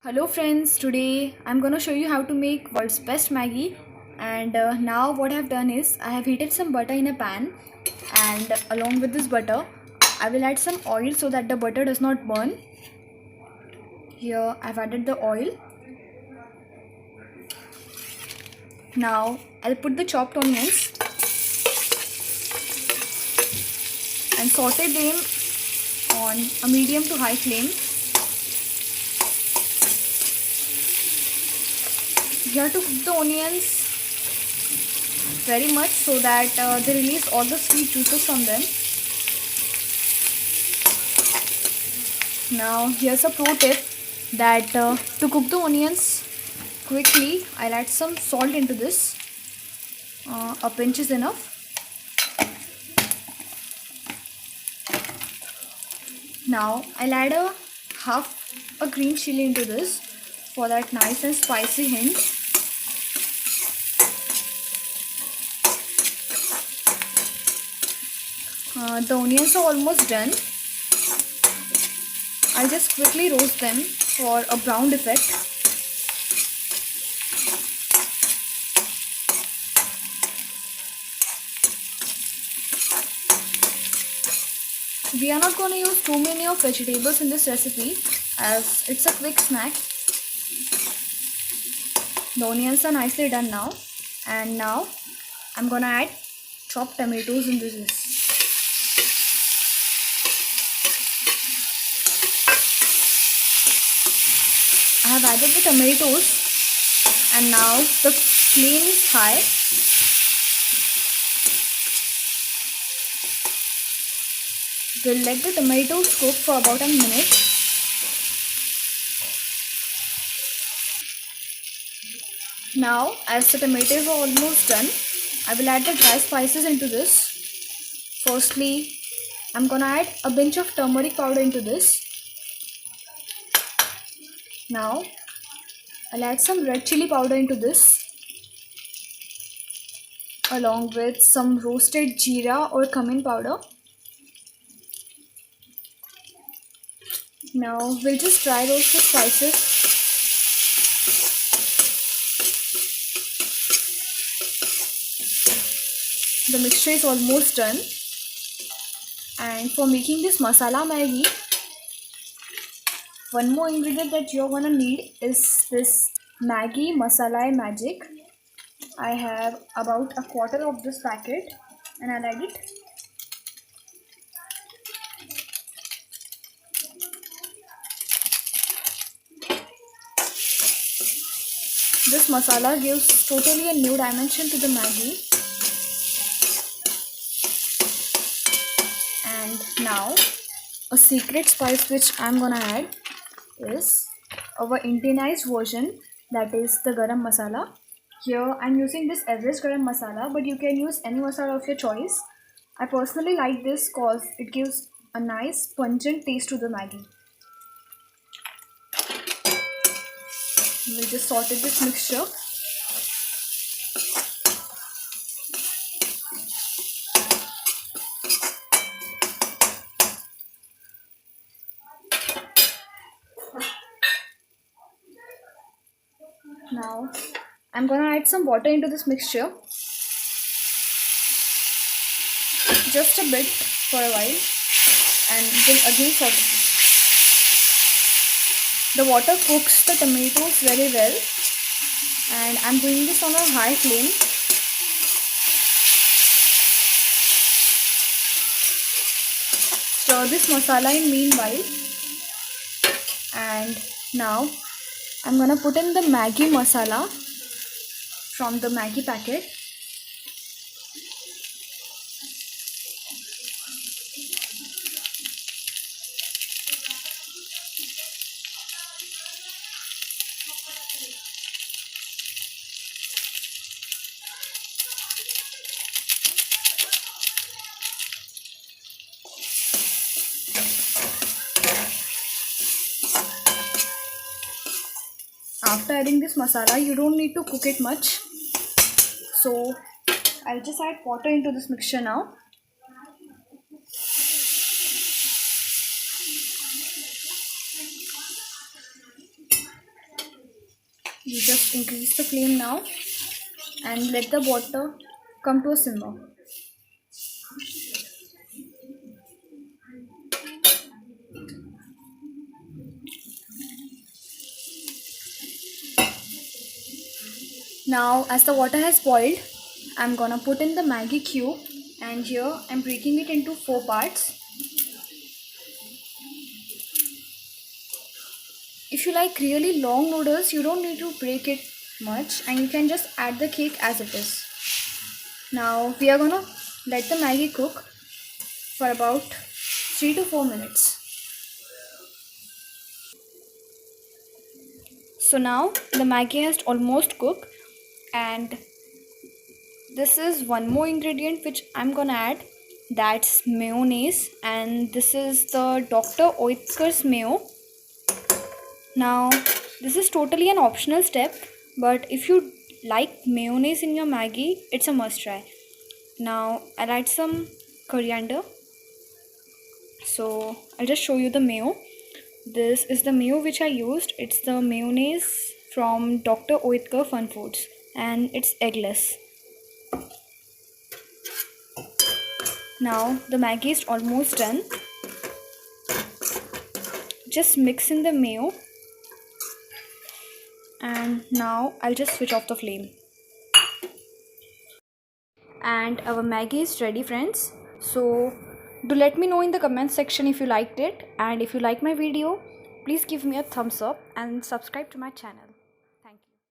Hello friends, today I'm gonna show you how to make world's best Maggie. And now what I've done is I have heated some butter in a pan, and along with this butter I will add some oil so that the butter does not burn. Here I've added the oil. Now I'll put the chopped onions and saute them on a medium to high flame. You have to cook the onions very much so that they release all the sweet juices from them. Now here's a pro tip that to cook the onions quickly, I'll add some salt into this. A pinch is enough. Now I'll add half a green chili into this for that nice and spicy hint. The onions are almost done. I'll just quickly roast them for a brown effect. We are not going to use too many of vegetables in this recipe as it's a quick snack. The onions are nicely done now, and now I'm gonna add chopped tomatoes in this. I have added the tomatoes, and now the flame is high. We'll let the tomatoes cook for about a minute. Now, as the tomatoes are almost done, I will add the dry spices into this. Firstly, I'm gonna add a pinch of turmeric powder into this. Now, I'll add some red chili powder into this, along with some roasted jeera or cumin powder. Now, we'll just dry roast the spices. The mixture is almost done. And for making this masala Maggi, one more ingredient that you're gonna need is this Maggi Masala Magic. I have about a quarter of this packet and I'll add it. This masala gives totally a new dimension to the Maggi. And now a secret spice which I'm gonna add is our Indianized version, that is the garam masala. Here I'm using this Everest garam masala, but you can use any masala of your choice. I personally like this cause it gives a nice pungent taste to the Maggi. We just sorted this mixture. Now I'm gonna add some water into this mixture, just a bit for a while, and then again saute it. The water cooks the tomatoes very well, and I'm doing this on a high flame. Stir this masala in meanwhile, and now I'm gonna put in the Maggi masala from the Maggi packet. After adding this masala, you don't need to cook it much. So I'll just add water into this mixture now. You just increase the flame now and let the water come to a simmer. Now as the water has boiled, I'm gonna put in the Maggi cube, and here I'm breaking it into 4 parts. If you like really long noodles, you don't need to break it much, and you can just add the cake as it is. Now we are gonna let the Maggi cook for about 3 to 4 minutes. So now the Maggi has almost cooked, and this is one more ingredient which I'm gonna add, that's mayonnaise, and this is the Dr. Oetker's mayo. Now this is totally an optional step, but if you like mayonnaise in your Maggi, it's a must try. Now I'll add some coriander. So I'll just show you the mayo. This is the mayo which I used. It's the mayonnaise from Dr. Oetker Fun Foods, and it's eggless. Now the Maggi is almost done. Just mix in the mayo, and now I'll just switch off the flame. And our Maggi is ready, friends. So do let me know in the comment section if you liked it, and if you like my video, please give me a thumbs up and subscribe to my channel.